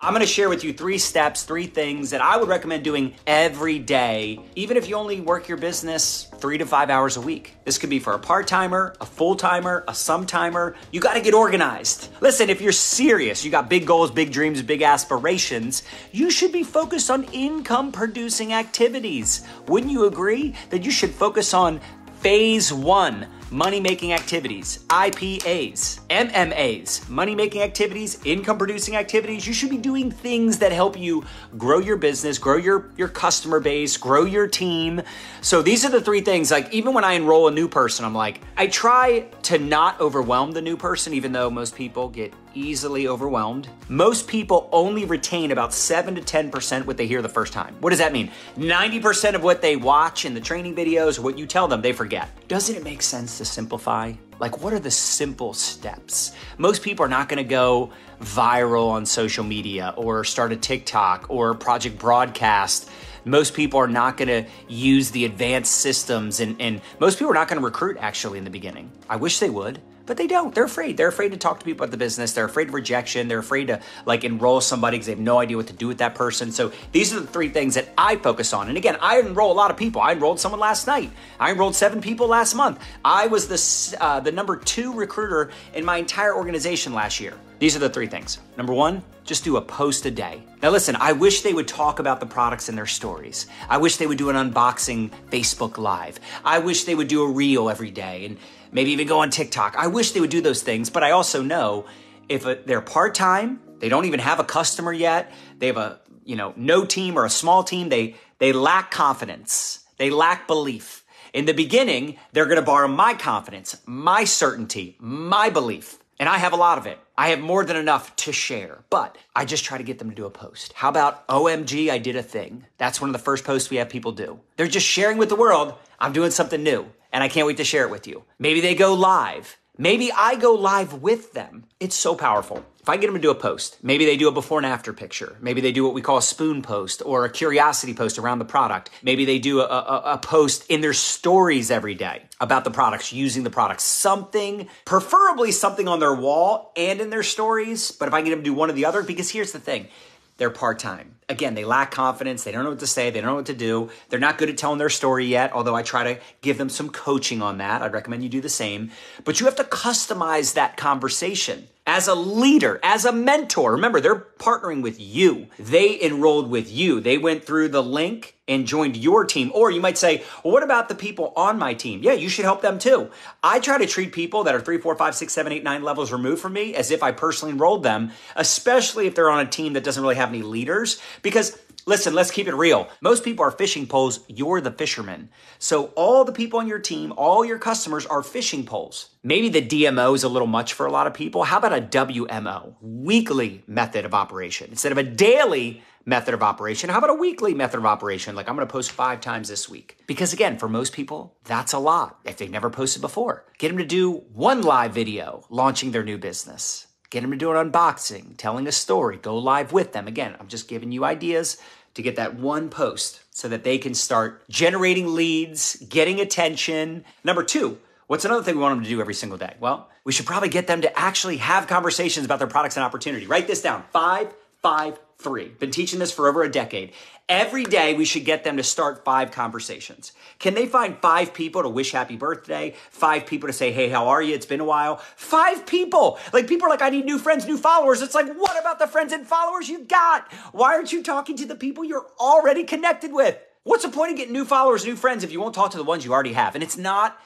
I'm going to share with you 3 steps, 3 things that I would recommend doing every day, even if you only work your business 3 to 5 hours a week. This could be for a part-timer, a full-timer, a some-timer. You got to get organized. Listen, if you're serious, you got big goals, big dreams, big aspirations, you should be focused on income-producing activities. Wouldn't you agree that you should focus on phase 1, money-making activities, IPAs, MMAs, money-making activities, income-producing activities? You should be doing things that help you grow your business, grow your customer base, grow your team. So these are the 3 things. Like, even when I enroll a new person, I'm like, I try to not overwhelm the new person, even though most people get easily overwhelmed. Most people only retain about 7 to 10% what they hear the first time. What does that mean? 90% of what they watch in the training videos, what you tell them, they forget. Doesn't it make sense to simplify? Like, what are the simple steps? Most people are not going to go viral on social media or start a TikTok or Project Broadcast. Most people are not going to use the advanced systems, and most people are not going to recruit actually in the beginning. I wish they would, but they don't. They're afraid. They're afraid to talk to people about the business. They're afraid of rejection. They're afraid to enroll somebody because they have no idea what to do with that person. So these are the 3 things that I focus on. And again, I enroll a lot of people. I enrolled someone last night. I enrolled 7 people last month. I was the number 2 recruiter in my entire organization last year. These are the 3 things. Number 1, just do a post a day. Now listen, I wish they would talk about the products in their stories. I wish they would do an unboxing Facebook Live. I wish they would do a reel every day and maybe even go on TikTok. I wish they would do those things, but I also know if they're part-time, they don't even have a customer yet, they have no team or a small team, they lack confidence. They lack belief. In the beginning, they're going to borrow my confidence, my certainty, my belief. And I have a lot of it. I have more than enough to share, but I just try to get them to do a post. How about OMG, I did a thing? That's one of the first posts we have people do. They're just sharing with the world, I'm doing something new, and I can't wait to share it with you. Maybe they go live. Maybe I go live with them. It's so powerful. If I get them to do a post, maybe they do a before and after picture. Maybe they do what we call a spoon post or a curiosity post around the product. Maybe they do a post in their stories every day about the products, using the products. Something, preferably something on their wall and in their stories. But if I get them to do one or the other, because here's the thing. They're part-time. Again, they lack confidence. They don't know what to say. They don't know what to do. They're not good at telling their story yet, although I try to give them some coaching on that. I'd recommend you do the same. But you have to customize that conversation. As a leader, as a mentor, remember, they're partnering with you. They enrolled with you. They went through the link and joined your team. Or you might say, well, what about the people on my team? Yeah, you should help them too. I try to treat people that are 3, 4, 5, 6, 7, 8, 9 levels removed from me as if I personally enrolled them, especially if they're on a team that doesn't really have any leaders. Because listen, let's keep it real. Most people are fishing poles. You're the fisherman. So all the people on your team, all your customers are fishing poles. Maybe the DMO is a little much for a lot of people. How about a WMO, weekly method of operation? Instead of a daily method of operation, how about a weekly method of operation? Like, I'm going to post 5 times this week. Because again, for most people, that's a lot if they've never posted before. Get them to do 1 live video launching their new business. Get them to do an unboxing, telling a story, go live with them. Again, I'm just giving you ideas to get that 1 post so that they can start generating leads, getting attention. Number 2, what's another thing we want them to do every single day? Well, we should probably get them to actually have conversations about their products and opportunity. Write this down, 5, 5, 3. Been teaching this for over a decade. Every day, we should get them to start 5 conversations. Can they find 5 people to wish happy birthday? 5 people to say, hey, how are you? It's been a while. 5 people. Like, people are like, I need new friends, new followers. It's like, what about the friends and followers you got? Why aren't you talking to the people you're already connected with? What's the point of getting new followers, new friends if you won't talk to the ones you already have? And it's not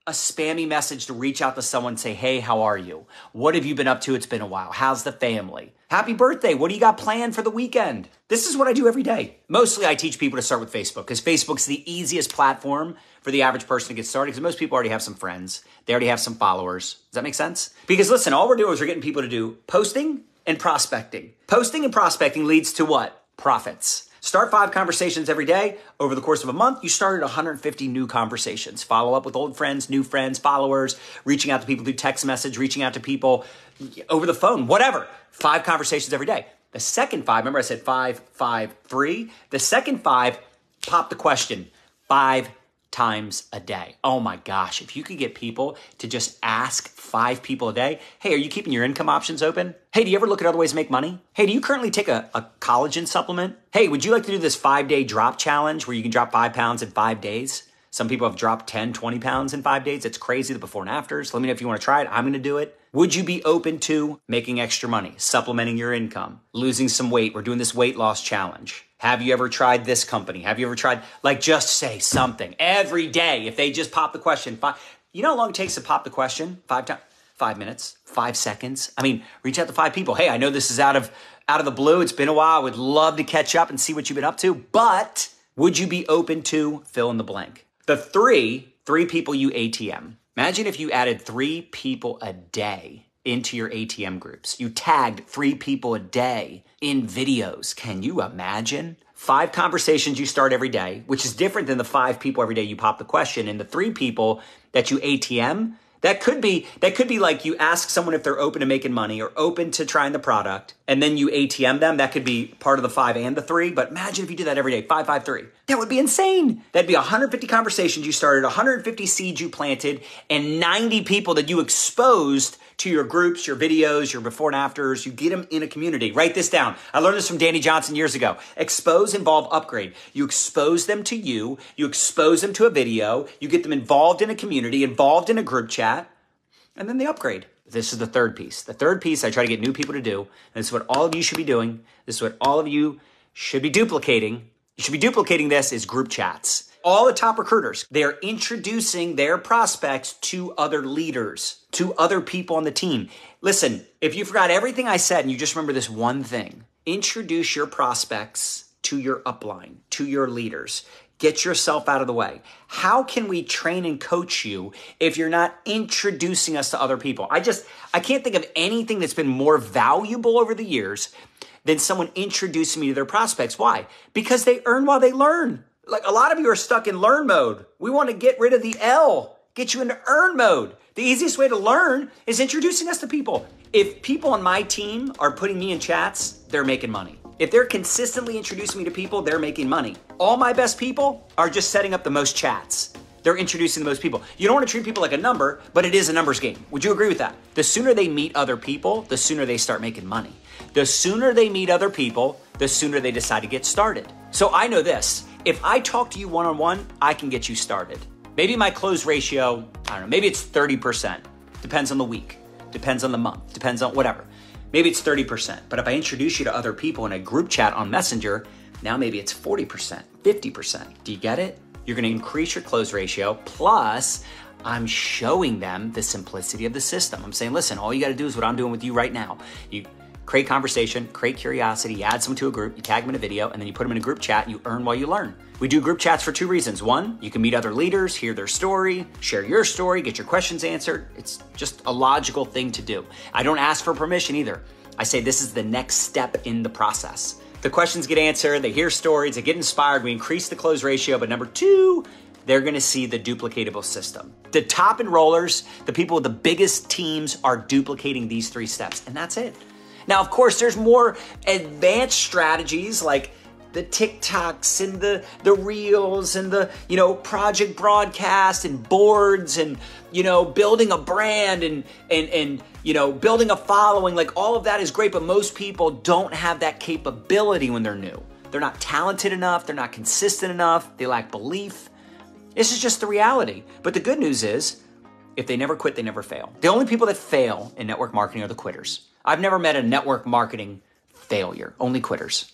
a spammy message to reach out to someone and say, hey, how are you? What have you been up to? It's been a while. How's the family? Happy birthday. What do you got planned for the weekend? This is what I do every day. Mostly I teach people to start with Facebook because Facebook's the easiest platform for the average person to get started because most people already have some friends. They already have some followers. Does that make sense? Because listen, all we're doing is we're getting people to do posting and prospecting. Posting and prospecting leads to what? Profits. Start 5 conversations every day. Over the course of a month, you started 150 new conversations. Follow up with old friends, new friends, followers, reaching out to people through text message, reaching out to people over the phone, whatever. 5 conversations every day. The second 5, remember I said 5, 5, 3? The second 5, pop the question, 5 times a day. Oh my gosh, if you could get people to just ask 5 people a day, hey, are you keeping your income options open? Hey, do you ever look at other ways to make money? Hey, do you currently take a collagen supplement? Hey, would you like to do this 5-day drop challenge where you can drop 5 pounds in 5 days? Some people have dropped 10, 20 pounds in 5 days. It's crazy, the before and afters. Let me know if you want to try it. I'm going to do it. Would you be open to making extra money, supplementing your income, losing some weight? We're doing this weight loss challenge. Have you ever tried this company? Have you ever tried, just say something every day. If they just pop the question, you know how long it takes to pop the question? 5 times, 5 minutes, 5 seconds. Reach out to 5 people. Hey, I know this is out of the blue. It's been a while. I would love to catch up and see what you've been up to, but would you be open to fill in the blank? The three people you ATM. Imagine if you added 3 people a day into your ATM groups. You tagged 3 people a day in videos. Can you imagine? 5 conversations you start every day, which is different than the 5 people every day you pop the question. And the 3 people that you ATM, that could be like you ask someone if they're open to making money or open to trying the product, and then you ATM them. That could be part of the 5 and the 3. But imagine if you did that every day, 5, 5, 3. That would be insane. That'd be 150 conversations you started, 150 seeds you planted, and 90 people that you exposed to your groups, your videos, your before and afters. You get them in a community. Write this down. I learned this from Danny Johnson years ago. Expose, involve, upgrade. You expose them to you expose them to a video, you get them involved in a community, involved in a group chat, and then they upgrade. This is the third piece. The third piece I try to get new people to do, and this is what all of you should be doing. This is what all of you should be duplicating. You should be duplicating this is group chats. All the top recruiters, they're introducing their prospects to other leaders, to other people on the team. Listen, if you forgot everything I said and you just remember this one thing, introduce your prospects to your upline, to your leaders. Get yourself out of the way. How can we train and coach you if you're not introducing us to other people? I can't think of anything that's been more valuable over the years than someone introducing me to their prospects. Why? Because they earn while they learn. Like a lot of you are stuck in learn mode. We want to get rid of the L, get you into earn mode. The easiest way to learn is introducing us to people. If people on my team are putting me in chats, they're making money. If they're consistently introducing me to people, they're making money. All my best people are just setting up the most chats. They're introducing the most people. You don't want to treat people like a number, but it is a numbers game. Would you agree with that? The sooner they meet other people, the sooner they start making money. The sooner they meet other people, the sooner they decide to get started. So I know this. If I talk to you one-on-one, I can get you started. Maybe my close ratio, I don't know, maybe it's 30%. Depends on the week, depends on the month, depends on whatever. Maybe it's 30%. But if I introduce you to other people in a group chat on Messenger, now maybe it's 40%, 50%. Do you get it? You're going to increase your close ratio. Plus, I'm showing them the simplicity of the system. I'm saying, listen, all you got to do is what I'm doing with you right now. You create conversation, create curiosity, you add someone to a group, you tag them in a video, and then you put them in a group chat, and you earn while you learn. We do group chats for 2 reasons. 1, you can meet other leaders, hear their story, share your story, get your questions answered. It's just a logical thing to do. I don't ask for permission either. I say this is the next step in the process. The questions get answered, they hear stories, they get inspired, we increase the close ratio, but number 2, they're gonna see the duplicatable system. The top enrollers, the people with the biggest teams are duplicating these 3 steps, and that's it. Now, of course, there's more advanced strategies like the TikToks and the Reels and the, project broadcast and boards and, building a brand and building a following. Like all of that is great, but most people don't have that capability when they're new. They're not talented enough. They're not consistent enough. They lack belief. This is just the reality. But the good news is, if they never quit, they never fail. The only people that fail in network marketing are the quitters. I've never met a network marketing failure, only quitters.